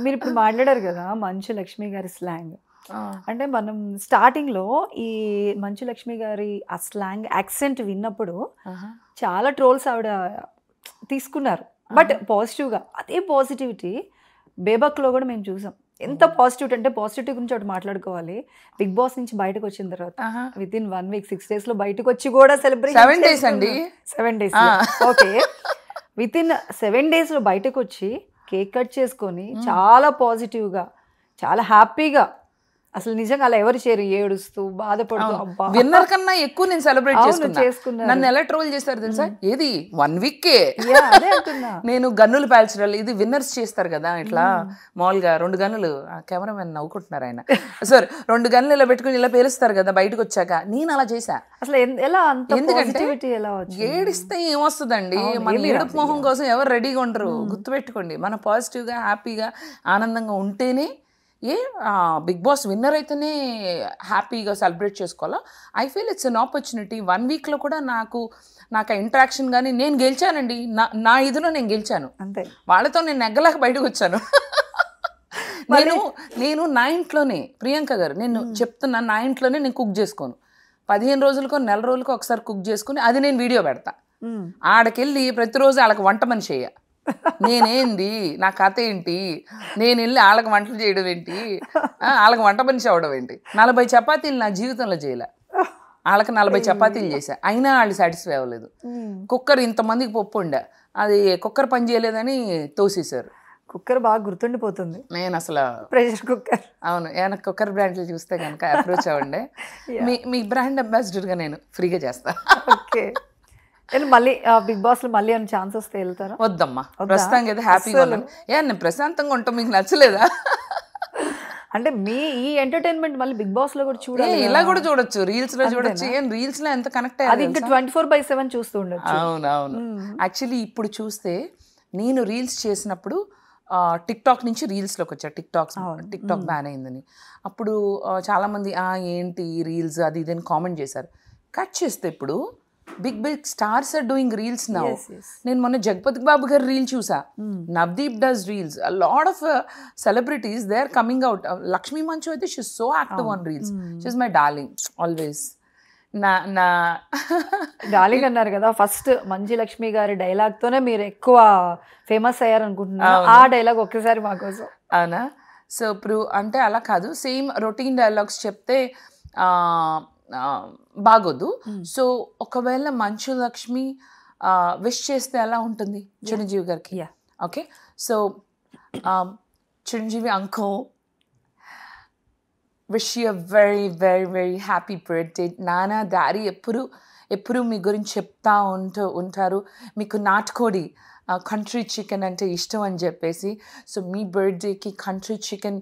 మీరిప్పుడు మాట్లాడారు కదా మంచు లక్ష్మి గారి స్లాంగ్. ఆ, అంటే మనం స్టార్టింగ్‌లో ఈ మంచు లక్ష్మి గారి ఆ స్లాంగ్ యాక్సెంట్ విన్నప్పుడు ఆహా. చాలా ట్రోల్స్ ఆవిడ తీసుకున్నారు. బట్ పాజిటివ్‌గా అదే పాజిటివిటీ 'బేబక్‌లో' కూడా మేము చూసాం. ఎంత పాజిటివిటీ అంటే పాజిటివిటీ గురించి ఒకటి మాట్లాడుకోవాలి. బిగ్ బాస్ నుంచి బయటకు వచ్చిన తర్వాత ఆహా. వితిన్ 1 వీక్ 6 డేస్‌లో బయటకు వచ్చి కూడా 7 days అండి. 7 డేస్ ఆ. ఓకే. వితిన్ 7 డేస్‌లో బయటకు వచ్చి కేక్ కట్ చేసుకొని చాలా పాజిటివ్‌గా చాలా హ్యాపీగా అసలు నిజంగా అలా ఎవరు చేయరు ఏడుస్తూ బాధపడుతూ అబ్బా విన్నర్ కన్నా ఎక్కువ నేను సెలబ్రేట్ అవును, చేసుకున్నా. చేసుకున్నారు. నన్ను ఎలా ట్రోల్ చేస్తారు తెలుసా? ఏది 1 week-కే Yeah, అదే అంటున్నా. నేను గన్నులు పేల్చడాలు ఇది విన్నర్స్ చేస్తారు కదా ఇట్లా మామూలుగా 2 గన్నులు కెమెరామెన్ నవ్వుకుంటున్నారు ఆయన సార్ 2 గన్నులు ఇలా పెట్టుకుని ఇలా పేలుస్తారు కదా బయటకు వచ్చాక. నేను అలా చేశా. అసలు ఎలా అంత ఎందుకంటే పాజిటివిటీ ఎలా వచ్చింది? ఏడిస్తే ఏమొస్తుందండి? మన ఏడుపు మొహం కోసం ఎవరు రెడీగా ఉండరు. గుర్తుపెట్టుకోండి, మన పాజిటివ్గా హ్యాపీగా ఆనందంగా ఉంటేనే బిగ్ బాస్ విన్నర్ అయితేనే హ్యాపీగా సెలబ్రేట్ చేసుకోవాలా. I feel it's an opportunity. 1 week-లో కూడా నాకు ఇంటరాక్షన్ కానీ నేను గెలిచానండి. నా ఇదిలో నేను గెలిచాను. అంతే. వాళ్ళతో నేను నెగ్గలేక బయటకు వచ్చాను. నేను నా ఇంట్లోనే ప్రియాంక గారు నేను చెప్తున్నా, నా ఇంట్లోనే నేను కుక్ చేసుకోను. 15 రోజులకో నెల రోజులకో ఒకసారి కుక్ చేసుకుని అది నేను వీడియో పెడతా. ఆడకెళ్ళి ప్రతిరోజు వాళ్ళకి వంట మనిషి అయ్యా. నేనేంది, నా కథ ఏంటి, నేను వెళ్ళి వాళ్ళకి వంటలు చేయడం ఏంటి, వాళ్ళకి వంట మనిషి అవ్వడం ఏంటి? 40 చపాతీలు నా జీవితంలో చేయలే. వాళ్ళకి 40 చపాతీలు చేశా, అయినా వాళ్ళు సాటిస్ఫై అవ్వలేదు. కుక్కర్ ఇంతమందికి పప్పు ఉండే, అది కుక్కర్ పని చేయలేదని తోసేశారు. కుక్కర్ బాగా గుర్తుండిపోతుంది. నేను అసలు ప్రెషర్ కుక్కర్. అవును, ఏమైనా కుక్కర్ బ్రాండ్లు చూస్తే కనుక అప్రోచ్ అవ్వండి. మీ బ్రాండ్ అంబాసిడర్గా నేను ఫ్రీగా చేస్తా. ఓకే. మళ్ళీ బిగ్ బాస్ లో మళ్ళీ ఏమైనా ఛాన్స్ వస్తే వెళ్తారా? వద్దమ్మా, ప్రస్తుతానికి అయితే హ్యాపీగా ఉన్నాను. నేను ప్రశాంతంగా ఉంటాం, మీకు నచ్చలేదా? అంటే మీ ఈ ఎంటర్టైన్మెంట్ మళ్ళీ బిగ్ బాస్ లో కూడా చూడాలి. ఇలా కూడా చూడొచ్చు, రీల్స్ లో చూడొచ్చు. రీల్స్ లో ఎంత కనెక్ట్ అది ఇంకా 24/7 చూస్తూ ఉండొచ్చు. అవునవును. యాక్చువల్లీ ఇప్పుడు చూస్తే నేను రీల్స్ చేసినప్పుడు టిక్ టాక్ నుంచి రీల్స్లోకి వచ్చా. టిక్ టాక్ బ్యాన్ అయిందని అప్పుడు చాలామంది ఏంటి రీల్స్ అది ఇది అని కామెంట్ చేశారు. కట్ చేస్తే ఇప్పుడు big stars are doing reels now. నేను మొన్న జగపతి బాబు గారి రీల్ చూసా. Navdeep does reels. A lot of celebrities they are coming out. Lakshmi Manchu అయితే she is so active on reels. She is my darling always. నా డార్లింగ్ అన్నారు కదా, ఫస్ట్ మంజు లక్ష్మి గారి డైలాగ్ తోనే మీరు ఎక్కువ ఫేమస్ అయ్యారు అనుకుంటున్నాను. ఆ డైలాగ్ ఒక్కసారి మా కోసం. అవునా? సో ఇప్పుడు అంటే అలా కాదు, సేమ్ రొటీన్ డైలాగ్స్ చెప్తే బాగోదు. సో ఒకవేళ మంచు లక్ష్మి విష్ చేస్తే ఎలా ఉంటుంది చిరంజీవి గారికి? Okay, so Chiranjeevi uncle, wish you very very very happy birthday. నానా దారి ఎప్పుడు మీ గురించి చెప్తా ఉంటారు. మీకు నాటుకోడి కంట్రీ చికెన్ అంటే ఇష్టం అని చెప్పేసి. సో మీ బర్త్డేకి కంట్రీ చికెన్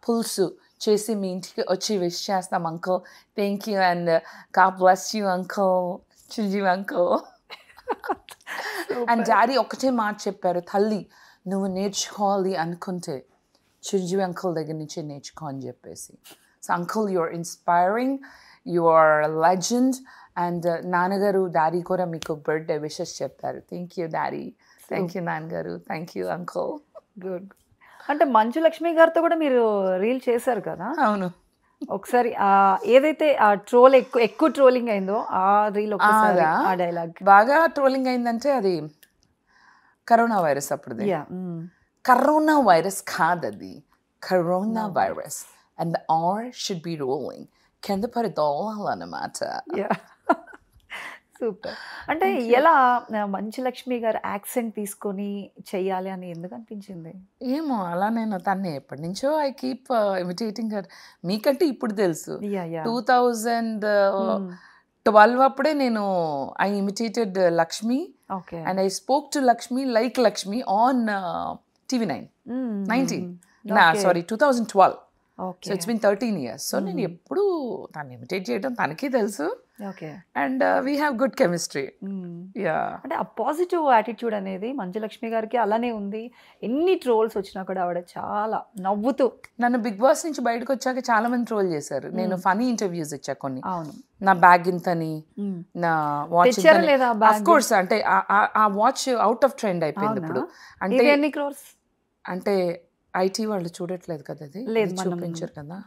పులుసు చేసి మీ ఇంటికి వచ్చి విష్ చేస్తాం uncle. Thank you and God bless you uncle, Chiranjeevi uncle. And daddy ఒకటే మాట చెప్పారు, తల్లి నువ్వు నేర్చుకోవాలి అనుకుంటే చిరంజీవి అంకుల్ దగ్గర నుంచి నేర్చుకో అని చెప్పేసి. So uncle you are inspiring, you are legend. And నాన్నగారు డాడీ కూడా మీకు బర్త్డే విషెస్ చెప్పారు. Thank you daddy, thank you నాన్నగారు, థ్యాంక్ యూ అంకుల్. గుడ్. అంటే మంచు లక్ష్మి గారితో కూడా మీరు రీల్ చేశారు కదా? అవును. ఒకసారి ఏదైతే ఆ ట్రోల్ ఎక్కువ ట్రోలింగ్ అయిందో ఆ రీల్ ఒకసారి ఆ డైలాగ్ బాగా ట్రోలింగ్ అయిందంటే అది కరోనా వైరస్ అప్పుడు. కరోనా వైరస్ కాదది, corona virus. And the R should be rolling, కింద పడి దోలాలన్నమాట. సూపర్. అంటే ఎలా మంచు లక్ష్మి గారు యాక్సెంట్ తీసుకొని చెయ్యాలి అని ఎందుకు అనిపించింది? ఏమో అలా నేను తన్నే ఎప్పటి నుంచో ఐ కీప్ ఇమిటేటింగ్ హర్. మీకంటే ఇప్పుడు తెలుసు, 2012 అప్పుడే నేను I imitated Lakshmi. And I spoke to Lakshmi like Lakshmi on TV9 2012. So it's been 13 years. So నేను ఎప్పుడు తను ఇమిటేట్ చేయడం తనకి తెలుసు. And we have good chemistry. అంటే ఆ పాజిటివ్ యాటిట్యూడ్ అనేది మంచు లక్ష్మి గారికి అలానే ఉంది. ఎన్ని ట్రోల్స్ వచ్చినా కూడా ఆవిడ చాలా నవ్వుతూ. నన్ను బిగ్ బాస్ నుంచి బయటకు వచ్చాక చాలా మంది ట్రోల్ చేశారు. నేను ఫనీ ఇంటర్వ్యూస్ ఇచ్చా కొన్ని. అవును. నా బ్యాగ్ ఇంతని, నా వాచ్ ఆఫ్ కోర్స్ అంటే ఆ వాచ్ అవుట్ ఆఫ్ ట్రెండ్ అయిపోయింది ఇప్పుడు. అంటే ఎన్ని క్రోర్స్? అంటే ఐటీ వాళ్ళు చూడట్లేదు కదా, అది లేదు, ఇది చూపించారు కదా,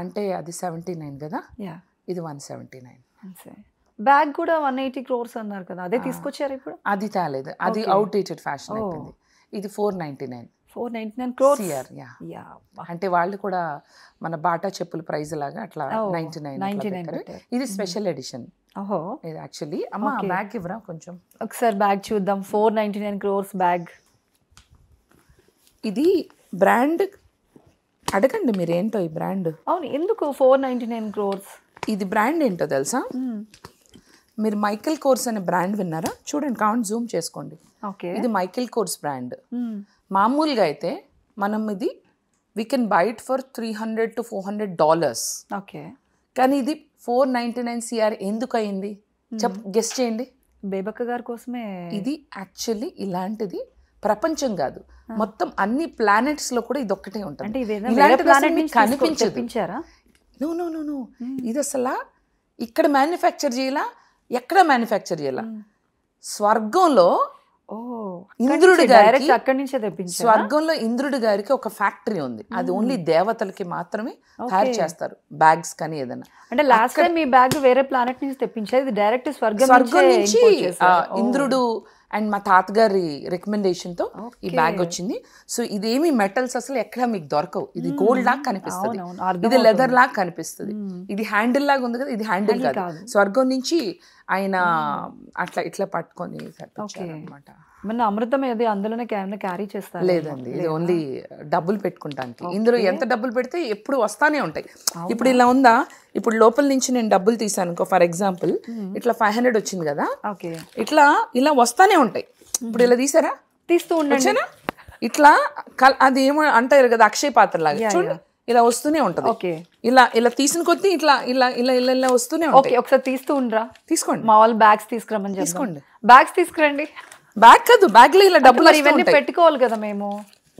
అంటే అది 79 కదా, యా ఇది 179. బ్యాగ్ కూడా 180 crores అన్నారు కదా, అదే తీసుకొచ్చారు ఇప్పుడు? అది తేలేదు, అది అవుట్డేటెడ్ ఫ్యాషన్ అయిపోయింది. ఇది 499 crores. CR. యా అంటే వాళ్ళు కూడా మన బాటా చెప్పుల ప్రైస్ లాగా అట్లా 99 పెట్టారు. ఇది స్పెషల్ ఎడిషన్. ఓహో, ఇది యాక్చువల్లీ అమ్మ బ్యాగ్ ఇవ్వరా కొంచెం, ఒకసారి బ్యాగ్ చూద్దాం. 499 crores బ్యాగ్. ఇది బ్రాండ్ అడగండి మీరు ఏంటో ఈ బ్రాండ్. అవును, ఎందుకు 499 crores? ఇది బ్రాండ్ ఏంటో తెలుసా? మీరు మైకెల్ కోర్స్ అనే బ్రాండ్ విన్నారా? చూడండి, కౌంట్ జూమ్ చేసుకోండి. ఓకే, ఇది మైకెల్ కోర్స్ బ్రాండ్. మామూలుగా అయితే మనం ఇది we can buy it for $300 to $400. Okay, కానీ ఇది 499 CR ఎందుకు అయింది గెస్ చేయండి. బేబక్క గారి కోసమే. ఇది యాక్చువల్లీ ఇలాంటిది ప్రపంచం కాదు, మొత్తం అన్ని ప్లానెట్స్ లో కూడా ఇది ఒక్కటే ఉంటుంది. అంటే ఇలాంటిది అసలు మీకు కనిపించదు. తెప్పించారా? నో నో నో నో, ఇది అసలు ఇక్కడ మ్యానుఫ్యాక్చర్ చేయాల, ఎక్కడ మ్యానుఫ్యాక్చర్ చేయాల, స్వర్గంలో ఇంద్రుడి గారికి అక్కడి నుంచే తెప్పించారు. స్వర్గంలో ఇంద్రుడి గారికి ఒక ఫ్యాక్టరీ ఉంది, అది ఓన్లీ దేవతలకి మాత్రమే తయారు చేస్తారు బ్యాగ్స్ కానీ ఏదైనా. అంటే లాస్ట్ టైం మీ బ్యాగ్ వేరే ప్లానెట్ నుంచి తెప్పించారు, ఇది డైరెక్ట్ స్వర్గం నుంచి ఇంద్రుడు అండ్ మా తాతగారి రికమెండేషన్ తో ఈ బ్యాగ్ వచ్చింది. సో ఇదేమి మెటల్స్ అసలు ఎక్కడ మీకు దొరకవు, ఇది గోల్డ్ లాగా కనిపిస్తుంది, ఇది లెదర్ లాగా కనిపిస్తుంది, ఇది హ్యాండిల్ లాగా ఉంది కదా, ఇది హ్యాండిల్ కాదు, స్వర్గం నుంచి ఆయన అట్లా ఇట్లా పట్టుకొని అనమాట. మన అమృతం ఏది అందులోనే క్యారీ చేస్తారు? లేదండి, ఇది ఓన్లీ డబ్బులు పెట్టుకుంటానికి. ఇందులో ఎంత డబ్బులు పెడితే ఎప్పుడు వస్తానే ఉంటాయి. ఇప్పుడు ఇలా ఉందా, ఇప్పుడు లోపల నుంచి నేను డబ్బులు తీసాను అనుకో, ఫర్ ఎగ్జాంపుల్ ఇట్లా 500 వచ్చింది కదా, ఇట్లా ఇలా వస్తానే ఉంటాయి. ఇప్పుడు ఇలా తీసారా, తీస్తూ ఉండొచ్చేనా, ఇట్లా అది ఏమో అంటారు కదా అక్షయ పాత్ర లాగా, చూడండి ఇలా వస్తూనే ఉంటది. ఇలా ఇలా తీసిన కొద్దీ ఇట్లా ఇలా ఇలా ఇలా ఇలా వస్తూనే ఉంటాయి. ఒకసారి తీస్తూ ఉండరా, తీసుకోండి. మా వాళ్ళు బ్యాగ్స్ తీసుకురమ్మని తీసుకోండి, బ్యాగ్స్ తీసుకురండి. బ్యాగ్ కాదు, బ్యాగ్ లో ఇలా డబ్బులు ఇవన్నీ పెట్టుకోవాలి కదా మేము,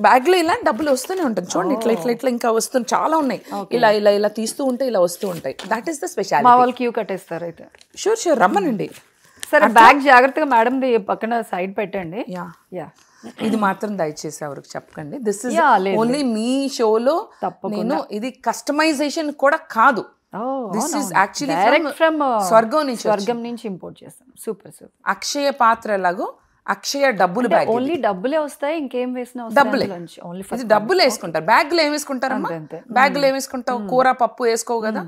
బ్యాగ్ లో ఇలా డబ్బులు వస్తూనే ఉంటుంది. చూడండి ఇట్లా ఇట్లా ఇట్లా ఇంకా వస్తుంది, చాలా ఉన్నాయి. ఇలా ఇలా ఇలా తీస్తూ ఉంటే ఇలా వస్తూ ఉంటాయి. That is the speciality. మా వాళ్ళు క్యూ కట్టేస్తారు అయితే. షూర్ షూర్, రమ్మనండి. సరే, బ్యాగ్ జాగ్రత్తగా మేడం ది పక్కన సైడ్ పెట్టండి. యా ఇది మాత్రం దయచేసి ఎవరికి చెప్పకండి. దిస్ ఇస్ ఓన్లీ మీ షోలో. నేను ఇది కస్టమైజేషన్ కూడా కాదు, this is actually direct from స్వర్గం నుంచి ఇంపోర్ట్ చేస్తాం. Super super. అక్షయ పాత్ర లాగో అక్షయ డబ్బులు బ్యాగ్, ఓన్లీ డబ్బులే వస్తాయి, ఇంకేం వేసినా డబ్బులే. ఇది డబ్బులు వేసుకుంటారు, బ్యాగ్ లో ఏం వేసుకుంటారమ్మా, బ్యాగ్ లో ఏం వేసుకుంటావు, కూర పప్పు వేసుకోవు కదా,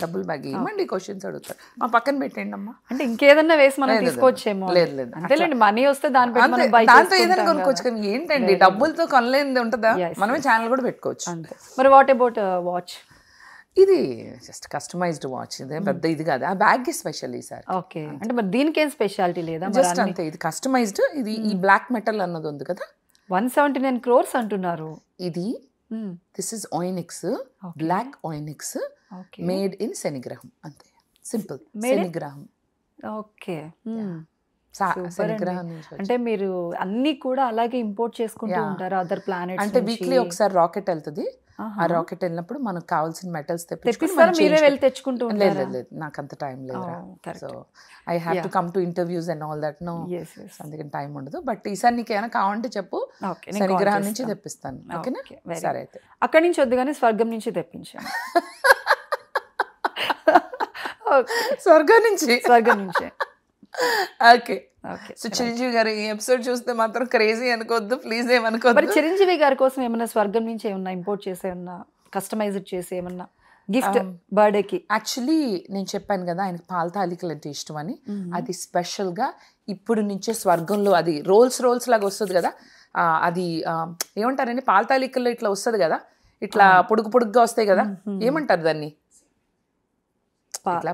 డబ్బులు బ్యాగ్ ఇవ్వండి. క్వశ్చన్స్ అడుగుతారు, మా పక్కన పెట్టండి అమ్మా. అంటే ఇంకేదన్నా వేసి మనం తీసుకోవచ్చేమో. లేదు లేదు, అంతేలేండి, మనీ వస్తే దాంతో ఏదైనా కొనుక్కోవచ్చు. కానీ ఏంటండి డబ్బులతో కొనలేనిది ఉంటుందా, మనమే ఛానల్ కూడా పెట్టుకోవచ్చు. మరి వాట్ అబౌట్ వాచ్? ఇది జస్ట్ కస్టమైజ్డ్ వాచ్, ఇదే పెద్ద ఇది కాదు. ఆ బ్యాగ్ స్పెషల్ ఈసారి. ఓకే, అంటే మరి దీనికి ఏం స్పెషాలిటీ లేదా? జస్ట్ అంతే, ఇది కస్టమైజ్డ్. ఇది ఈ బ్లాక్ మెటల్ అన్నది ఉంది కదా, 179 crores అంటున్నారు. ఇది this is phoenix, black phoenix, made in శనిగ్రహం. అంతే సింపుల్, శనిగ్రహం. ఓకే, శనిగ్రహం నుంచి. అంటే మీరు అన్ని కూడా అలాగే ఇంపోర్ట్ చేసుకుంటూ ఉంటారు అదర్ ప్లానెట్స్? అంటే వీక్లీ ఒకసారి రాకెట్ వెళ్తుంది, ఆ రాకెట్ వెళ్ళినప్పుడు మనకు కావాల్సిన మెటల్స్ తెప్పిస్తారా, మీరే వెళ్ళి తెచ్చుకుంటూ ఉంటారా? లేదు, నాకు అంత టైం లేదు. So I have to come to interviews and all that. No, అందుకని టైం ఉండదు. బట్ ఈసారి నీకు ఏమైనా కావాలంటే చెప్పు, శనిగ్రహం నుంచి తెప్పిస్తాను. ఓకేనా? సరే అయితే. అక్కడి నుంచి వద్దు కానీ స్వర్గం నుంచి తెప్పించాను. స్వర్గం నుంచి ఓకే. సో చిరంజీవి గారు ఈ ఎపిసోడ్ చూస్తే మాత్రం క్రేజీ అనుకోవద్దు ప్లీజ్, ఏమనుకోవద్దు. మరి చిరంజీవి గారి కోసం ఏమన్నా స్వర్గం నుంచి ఏమన్నా ఇంపోర్ట్ చేసే, ఏమన్నా కస్టమైజ్డ్ చేసి ఏమన్నా గిఫ్ట్ బర్త్డేకి? యాక్చువల్లీ నేను చెప్పాను కదా ఆయనకి పాల తాలికలు అంటే ఇష్టం అని, అది స్పెషల్గా ఇప్పుడు నుంచే స్వర్గంలో అది రోల్స్ లాగా వస్తుంది కదా, అది ఏమంటారండి, పాల తాలికల్లో ఇట్లా వస్తుంది కదా, ఇట్లా పొడుగుగా వస్తాయి కదా, ఏమంటారు దాన్ని,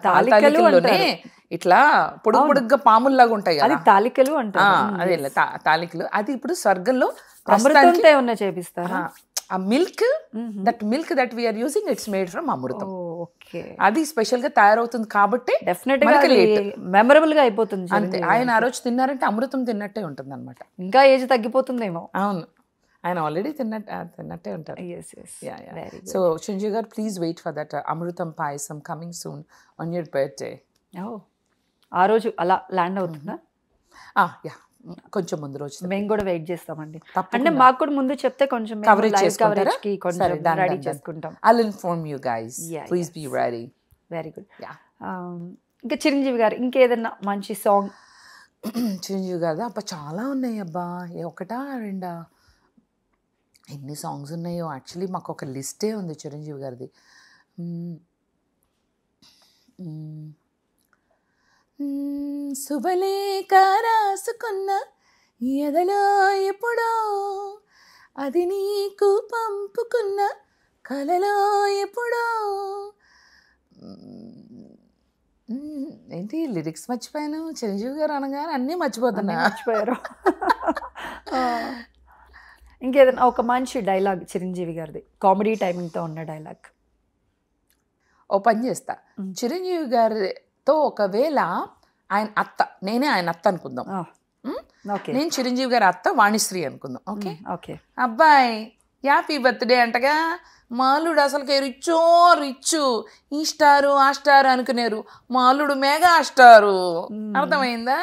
తాలికలోనే ఇట్లా పొడుగుగా పాముల్లాగా ఉంటాయి కదా, తాలికలు అంటారు. అదే తాలికలు. అది ఇప్పుడు స్వర్గంలో చేపిస్తారా? ఆ milk, that we are using, it's made from అమృతం. అది స్పెషల్ గా తయారవుతుంది కాబట్టి డెఫినెట్ గా మెమరబుల్ గా అయిపోతుంది. అంతే, ఆయన ఆ రోజు తిన్నారంటే అమృతం తిన్నట్టే ఉంటుంది అనమాట. ఇంకా ఏజ్ తగ్గిపోతుందేమో. అవును, ఆయన ఆల్రెడీ తిన్నట్టే ఉంటారు. So Chiranjeevi garu please wait for that Amrutham Payasam coming soon on your birthday. ఆ రోజు అలా ల్యాండ్ అవుతుందా? కొంచెం ముందు రోజు మేము కూడా వెయిట్ చేస్తామండి. తప్పకుండా. అంటే మాకు కూడా ముందు చెప్తే కొంచెం Coverage లైవ్ చేసుకుంటారా? కవరేజ్ కి కొంచెం సరే, done, రెడీ done, done. చేసుకుంటాం. I'll inform you guys. Yeah, Please yes. be ready. Very good. Yeah. ఇంకా చిరంజీవి గారు ఇంకేదన్నా మంచి సాంగ్? చిరంజీవి గారు అబ్బా చాలా ఉన్నాయి అబ్బా, ఒకటా రెండా, ఎన్ని సాంగ్స్ ఉన్నాయో. యాక్చువల్లీ మాకు ఒక లిస్టే ఉంది చిరంజీవి గారిది. శుభలేఖ రాసుకున్న ఎదలో ఎప్పుడో, అది నీకు పంపుకున్న కలలో ఎప్పుడో. ఏంటి లిరిక్స్ మర్చిపోయాను, చిరంజీవి గారు అనగానే అన్నీ మర్చిపోతున్నా. మర్చిపోయారు. ఇంకేదైనా ఒక మంచి డైలాగ్ చిరంజీవి గారిది, కామెడీ టైమింగ్తో ఉన్న డైలాగ్? ఓ పని చేస్తా, చిరంజీవి గారితో ఒకవేళ ఆయన అత్త, నేనే ఆయన అత్త అనుకుందాం. ఓకే. నేను చిరంజీవి గారి అత్త వాణిశ్రీ అనుకుందాం. ఓకే. ఓకే. అబ్బాయి హ్యాపీ బర్త్డే అంటగా, మాలుడు అసలుకే రిచ్చో రిచ్చు, ఈ స్టారు ఆ స్టార్ అనుకునేరు, మాలుడు మెగా స్టారు. అర్థమైందా?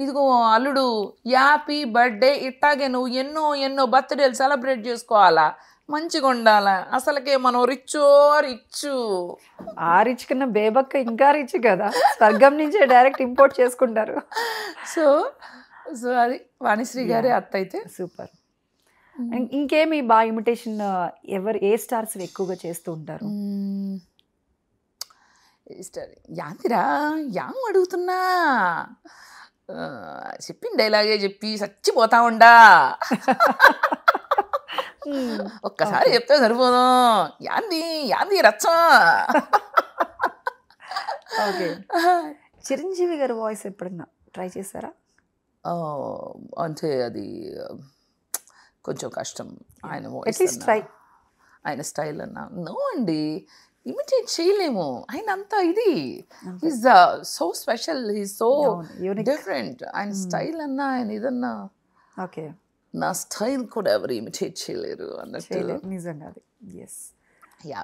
ఇదిగో అల్లుడు హ్యాపీ బర్త్డే, ఇట్టాగే నువ్వు ఎన్నో ఎన్నో బర్త్డేలు సెలబ్రేట్ చేసుకోవాలా, మంచిగా ఉండాలా, అసలుకే మనం రిచ్చో రిచ్చు. ఆ రిచ్ కన్నా బేబక్క ఇంకా రిచ్ కదా, స్వర్గం నుంచే డైరెక్ట్ ఇంపోర్ట్ చేసుకుంటారు. సో సో అది వాణిశ్రీ గారి అత్త అయితే. సూపర్. ఇంకేమి బాగా ఇమిటేషన్ ఏ స్టార్స్ ఎక్కువగా చేస్తూ ఉంటారు? యాంతిరా యాంగ్ అడుగుతున్నా, చెప్పిన డైలాగే చెప్పి చచ్చిపోతా ఉండా. ఒక్కసారి చెప్తే సరిపోదు, యాంది యాంది రచ్చ. ఓకే. చిరంజీవి గారి వాయిస్ ఎప్పుడన్నా ట్రై చేశారా? అంటే అది కొంచెం కష్టం. ఆయన వాయిస్ ట్రై, ఆయన స్టైల్ అన్నా నో అండి, ఇమిటేట్ చేయలేము. ఆయన అంతా ఇది is so special, is so different. ఆయన స్టైల్ అన్నా, ఆయన ఇదన్నా, ఓకే, నా స్టైల్ కూడా ఎవరు ఇమిటేట్ చేయలేరు అన్నట్టు. నిజంగా అది. ఎస్. యా.